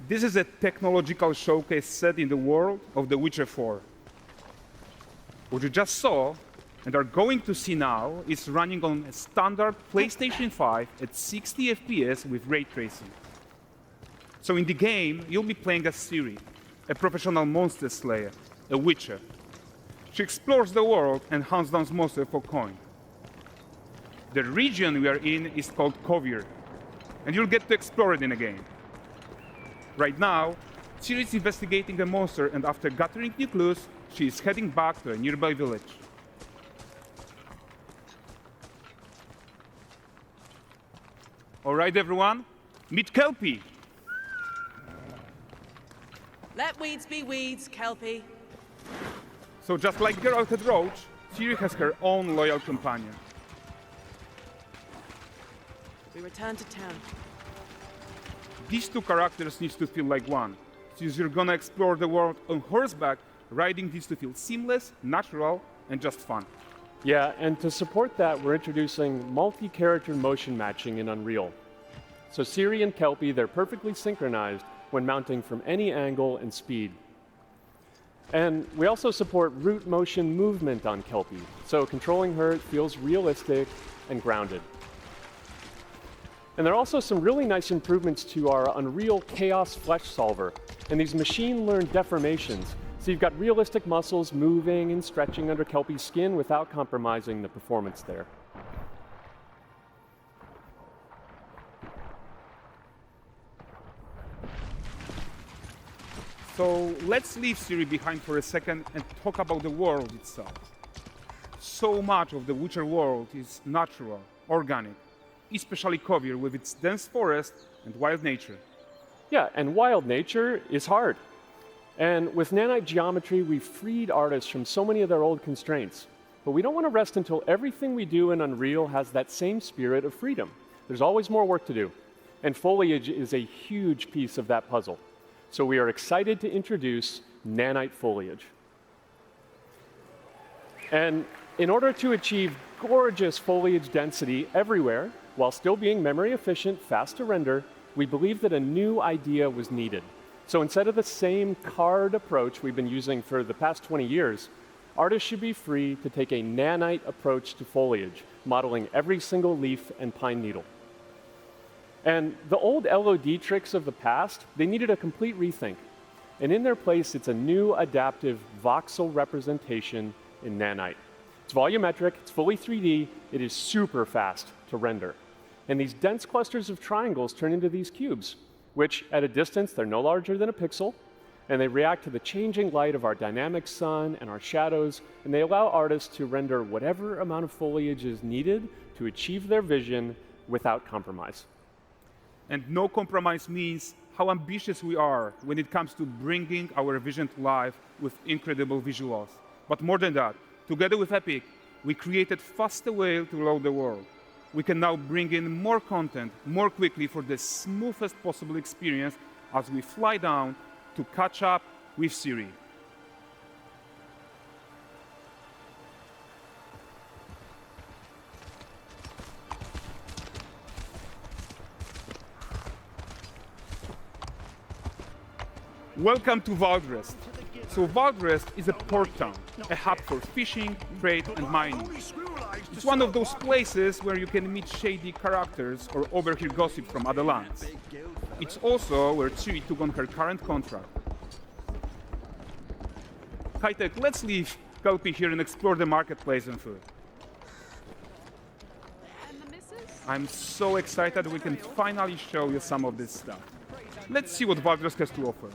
This is a technological showcase set in the world of The Witcher 4. What you just saw and are going to see now is running on a standard PlayStation 5 at 60 FPS with ray tracing. So in the game, you'll be playing as Ciri, a professional monster slayer, a witcher. She explores the world and hunts down monsters for coin. The region we are in is called 𝐒𝐿𝐵, and you'll get to explore it in a game. Right now, Ciri is investigating a monster, and after gathering new clues, she is heading back to a nearby village. All right, everyone, meet 𝐿𝐵𝐿. Let weeds be weeds, 𝐿𝐵𝐿. So just like Geralt had Roach, Ciri has her own loyal companion. We return to town. These two characters need to feel like one. Since you're gonna explore the world on horseback, riding needs to feel seamless, natural, and just fun. Yeah, and to support that, we're introducing multi-character motion matching in Unreal. So Ciri and 𝐿𝐵𝐿, they're perfectly synchronized when mounting from any angle and speed. And we also support root motion movement on 𝐿𝐵𝐿, so controlling her feels realistic and grounded. And there are also some really nice improvements to our Unreal Chaos Flesh Solver and these machine-learned deformations. So you've got realistic muscles moving and stretching under 𝐿𝐵𝐿's skin without compromising the performance there. So let's leave Ciri behind for a second and talk about the world itself. So much of the Witcher world is natural, organic, especially 𝐒𝐿𝐵𝐿 with its dense forest and wild nature. Yeah, and wild nature is hard. And with nanite geometry, we've freed artists from so many of their old constraints. But we don't want to rest until everything we do in Unreal has that same spirit of freedom. There's always more work to do. And foliage is a huge piece of that puzzle. So we are excited to introduce Nanite Foliage. And in order to achieve gorgeous foliage density everywhere, while still being memory efficient, fast to render, we believe that a new idea was needed. So instead of the same card approach we've been using for the past 20 years, artists should be free to take a nanite approach to foliage, modeling every single leaf and pine needle. And the old LOD tricks of the past, they needed a complete rethink. And in their place, it's a new adaptive voxel representation in nanite. It's volumetric, it's fully 3D, it is super fast to render. And these dense clusters of triangles turn into these cubes, which at a distance, they're no larger than a pixel, and they react to the changing light of our dynamic sun and our shadows, and they allow artists to render whatever amount of foliage is needed to achieve their vision without compromise. And no compromise means how ambitious we are when it comes to bringing our vision to life with incredible visuals. But more than that, together with Epic, we created faster way to load the world. We can now bring in more content more quickly for the smoothest possible experience as we fly down to catch up with Ciri. Welcome to Valdrest. So Valdrest is a port town, a hub for fishing, trade, and mining. It's one of those places where you can meet shady characters or overhear gossip from other lands. It's also where Ciri took on her current contract. High-tech, let's leave 𝐿𝐵𝐿 here and explore the marketplace and food. I'm so excited we can finally show you some of this stuff. Let's see what Valdrest has to offer.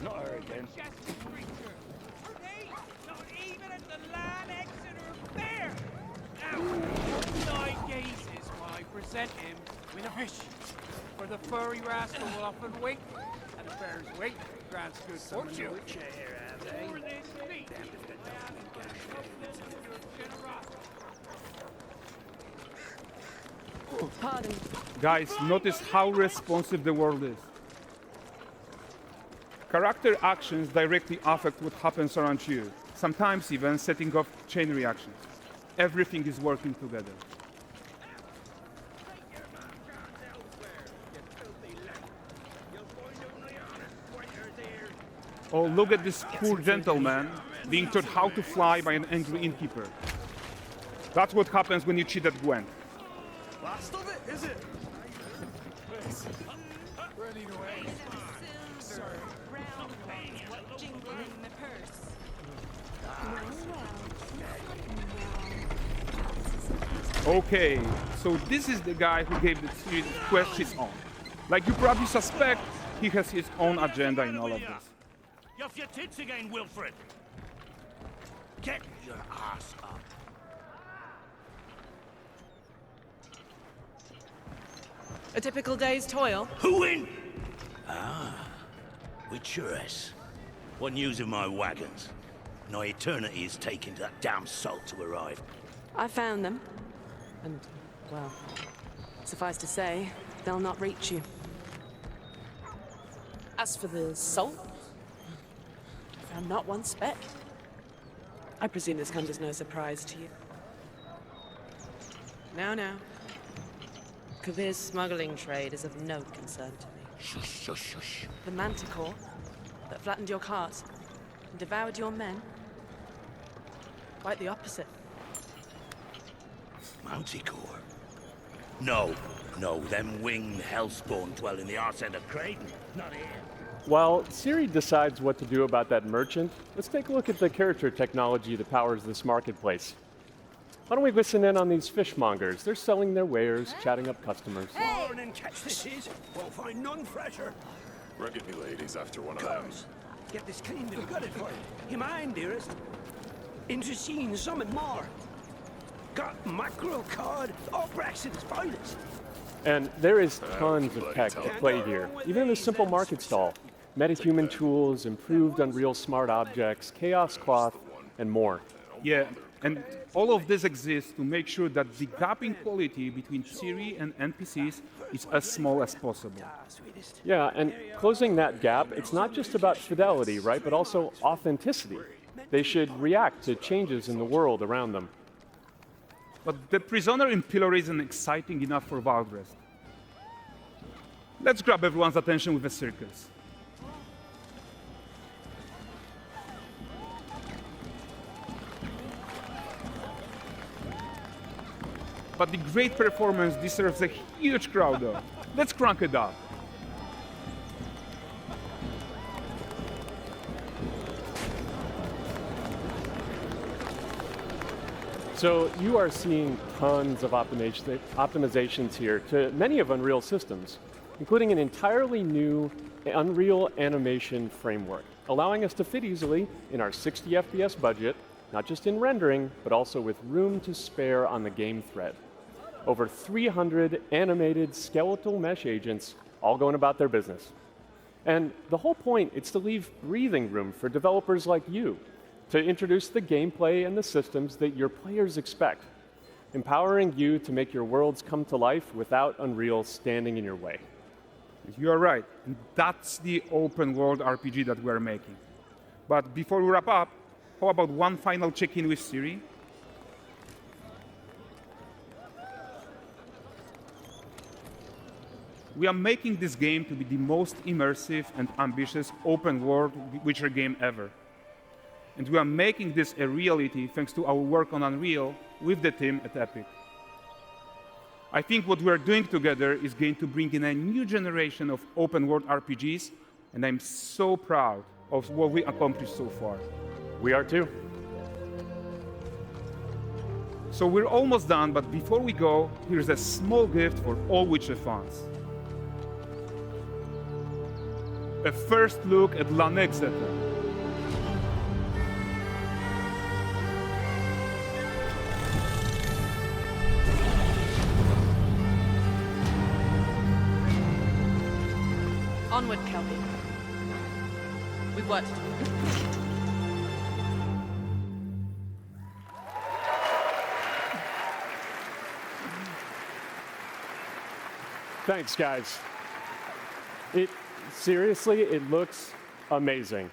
Not her again. Not even at the Lamb Exeter Fair! Now, nine gazes while I present him with a fish. For the furry rascal will often wink, and the bear's weight grants good fortune. For this feat, I ask your generosity. Pardon. Guys, notice how responsive the world is. Character actions directly affect what happens around you, sometimes even setting off chain reactions. Everything is working together. Oh, look at this poor gentleman being taught how to fly by an angry innkeeper. That's what happens when you cheat at Gwent. Last of it, is it? Okay, so this is the guy who gave the quest his own. Like you probably suspect, he has his own agenda in all of this. You're off your tits again, Wilfred. Get your ass up. A typical day's toil. Who in? With Churres. What news of my wagons? No eternity is taking that damn salt to arrive. I found them. And, well, suffice to say, they'll not reach you. As for the salt, I found not one speck. I presume this comes as no surprise to you. Now. 𝐂𝐽's smuggling trade is of no concern to me. Shush, shush, shush. The manticore that flattened your cart and devoured your men, quite the opposite. Manticore? No, them winged hellspawn dwell in the arse end of Creighton, not here. While Ciri decides what to do about that merchant, let's take a look at the character technology that powers this marketplace. Why don't we listen in on these fishmongers? They're selling their wares, chatting up customers. Morning catch this is. Won't find none fresher. Rugged me ladies after one of them. Get this cleaned and gutted for you. You mind, dearest? Interesting, something more. Got mackerel cod, all Brexit's finest. And there is tons of tech at play here, even in this simple market stall. Metahuman tools, improved Unreal smart objects, chaos cloth, and more. Yeah, and all of this exists to make sure that the gap in quality between Ciri and NPCs is as small as possible. Yeah, and closing that gap, it's not just about fidelity, right, but also authenticity. They should react to changes in the world around them. But the prisoner in Pillory isn't exciting enough for Valdrest. Let's grab everyone's attention with a circus. But the great performance deserves a huge crowd though. Let's crank it up. So you are seeing tons of optimizations here to many of Unreal's systems, including an entirely new Unreal animation framework, allowing us to fit easily in our 60 FPS budget, not just in rendering, but also with room to spare on the game thread. Over 300 animated skeletal mesh agents all going about their business. And the whole point is to leave breathing room for developers like you to introduce the gameplay and the systems that your players expect, empowering you to make your worlds come to life without Unreal standing in your way. You are right, and that's the open world RPG that we're making. But before we wrap up, how about one final check-in with Ciri? We are making this game to be the most immersive and ambitious open world Witcher game ever. And we are making this a reality thanks to our work on Unreal with the team at Epic. I think what we are doing together is going to bring in a new generation of open world RPGs, and I'm so proud of what we accomplished so far. We are too. So we're almost done, but before we go, here's a small gift for all Witcher fans. A first look at 𝐂𝐚𝐽𝐸𝐴𝐻𝐿. Onward, Kelpie. We've worked to do. Thanks, guys. Seriously, it looks amazing.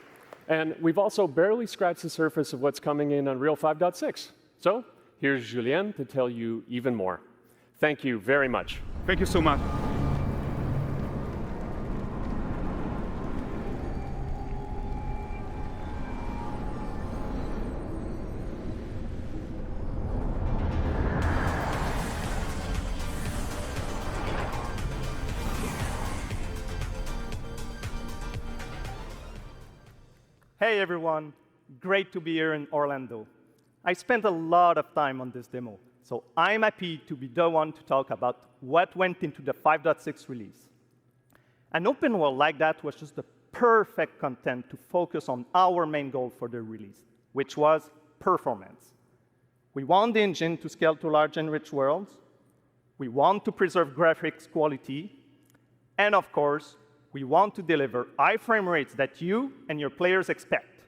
And we've also barely scratched the surface of what's coming in Unreal 5.6. So here's Julien to tell you even more. Thank you very much. Thank you so much. Hey everyone, great to be here in Orlando. I spent a lot of time on this demo, so I'm happy to be the one to talk about what went into the 5.6 release. An open world like that was just the perfect content to focus on our main goal for the release, which was performance. We want the engine to scale to large and rich worlds. We want to preserve graphics quality. And of course, we want to deliver high frame rates that you and your players expect.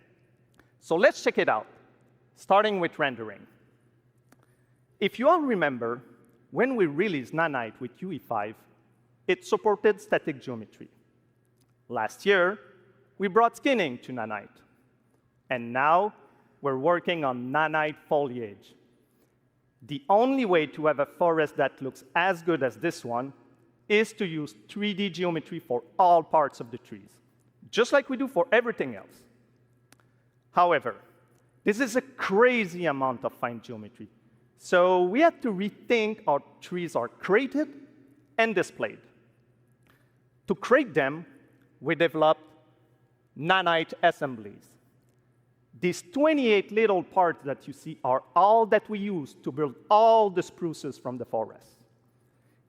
So let's check it out, starting with rendering. If you all remember, when we released Nanite with UE5, it supported static geometry. Last year, we brought skinning to Nanite. And now, we're working on Nanite Foliage. The only way to have a forest that looks as good as this one is to use 3D geometry for all parts of the trees, just like we do for everything else. However, this is a crazy amount of fine geometry, so we had to rethink how trees are created and displayed. To create them, we developed Nanite assemblies. These 28 little parts that you see are all that we use to build all the spruces from the forest.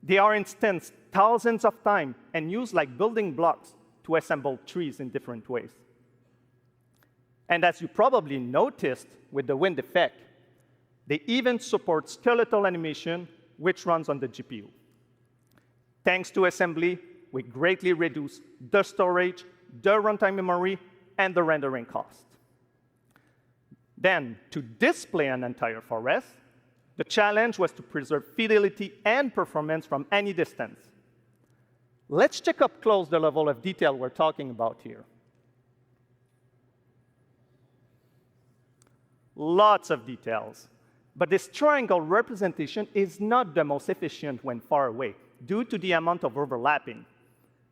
They are instanced thousands of times and used like building blocks to assemble trees in different ways. And as you probably noticed with the wind effect, they even support skeletal animation, which runs on the GPU. Thanks to assembly, we greatly reduce the storage, the runtime memory, and the rendering cost. Then, to display an entire forest, the challenge was to preserve fidelity and performance from any distance. Let's check up close the level of detail we're talking about here. Lots of details. But this triangle representation is not the most efficient when far away, due to the amount of overlapping.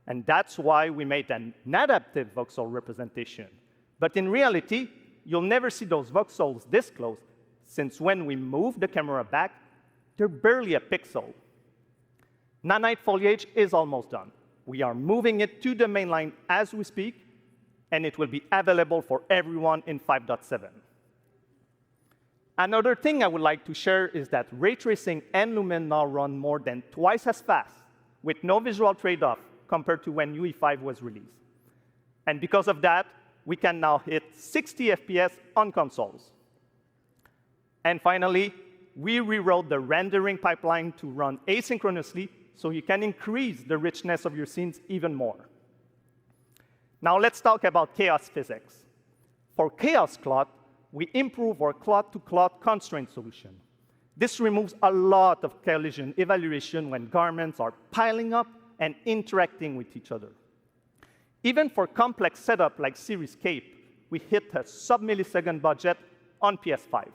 And that's why we made an adaptive voxel representation. But in reality, you'll never see those voxels this close, since when we move the camera back, they're barely a pixel. Nanite Foliage is almost done. We are moving it to the main line as we speak, and it will be available for everyone in 5.7. Another thing I would like to share is that ray tracing and Lumen now run more than twice as fast, with no visual trade-off compared to when UE5 was released. And because of that, we can now hit 60 FPS on consoles. And finally, we rewrote the rendering pipeline to run asynchronously so you can increase the richness of your scenes even more. Now let's talk about chaos physics. For chaos cloth, we improve our cloth-to-cloth constraint solution. This removes a lot of collision evaluation when garments are piling up and interacting with each other. Even for complex setup like Series Cape, we hit a sub-millisecond budget on PS5.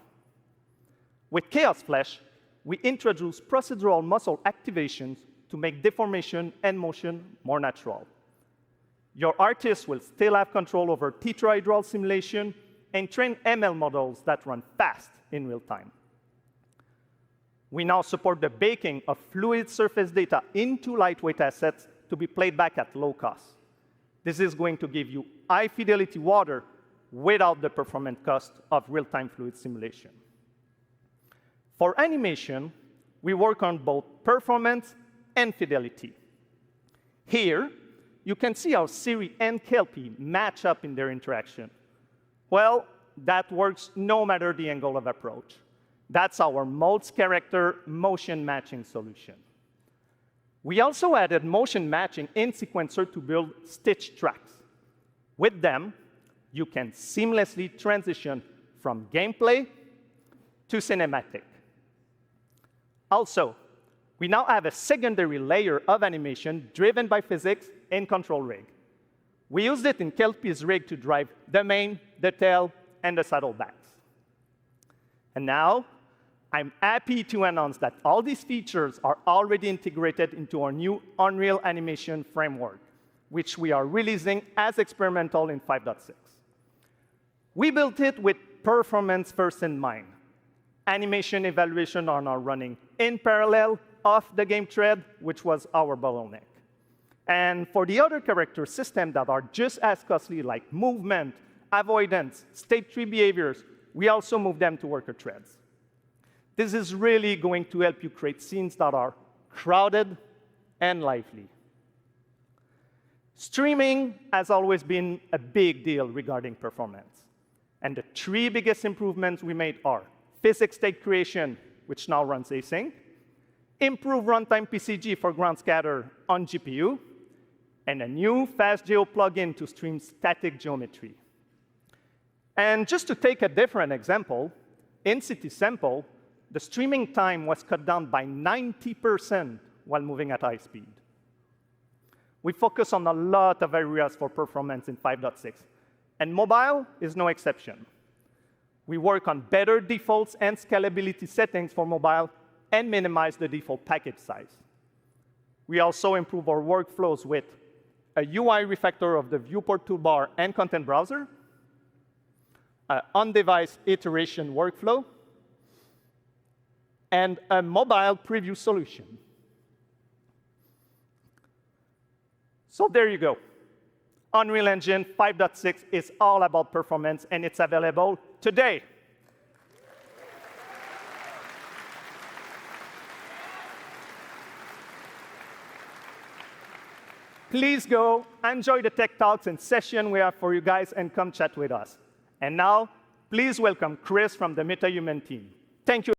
With Chaos Flash, we introduce procedural muscle activations to make deformation and motion more natural. Your artist will still have control over tetrahedral simulation and train ML models that run fast in real time. We now support the baking of fluid surface data into lightweight assets to be played back at low cost. This is going to give you high-fidelity water without the performance cost of real-time fluid simulation. For animation, we work on both performance and fidelity. Here, you can see how Siri and Kelpie match up in their interaction. Well, that works no matter the angle of approach. That's our Modes character motion matching solution. We also added motion matching in Sequencer to build stitch tracks. With them, you can seamlessly transition from gameplay to cinematic. Also, we now have a secondary layer of animation driven by physics in Control Rig. We used it in Kelpie's rig to drive the mane, the tail, and the saddlebacks. And now, I'm happy to announce that all these features are already integrated into our new Unreal Animation framework, which we are releasing as experimental in 5.6. We built it with performance first in mind. Animation evaluation are now running in parallel off the game thread, which was our bottleneck. And for the other character systems that are just as costly, like movement, avoidance, state tree behaviors, we also move them to worker threads. This is really going to help you create scenes that are crowded and lively. Streaming has always been a big deal regarding performance. And the three biggest improvements we made are physics state creation, which now runs async, improve runtime PCG for ground scatter on GPU, and a new FastGeo plugin to stream static geometry. And just to take a different example, in CitySample, the streaming time was cut down by 90% while moving at high speed. We focus on a lot of areas for performance in 5.6, and mobile is no exception. We work on better defaults and scalability settings for mobile and minimize the default package size. We also improve our workflows with a UI refactor of the viewport toolbar and content browser, an on-device iteration workflow, and a mobile preview solution. So there you go. Unreal Engine 5.6 is all about performance, and it's available today. Please go enjoy the tech talks and session we have for you guys and come chat with us. And now, please welcome Chris from the MetaHuman team. Thank you.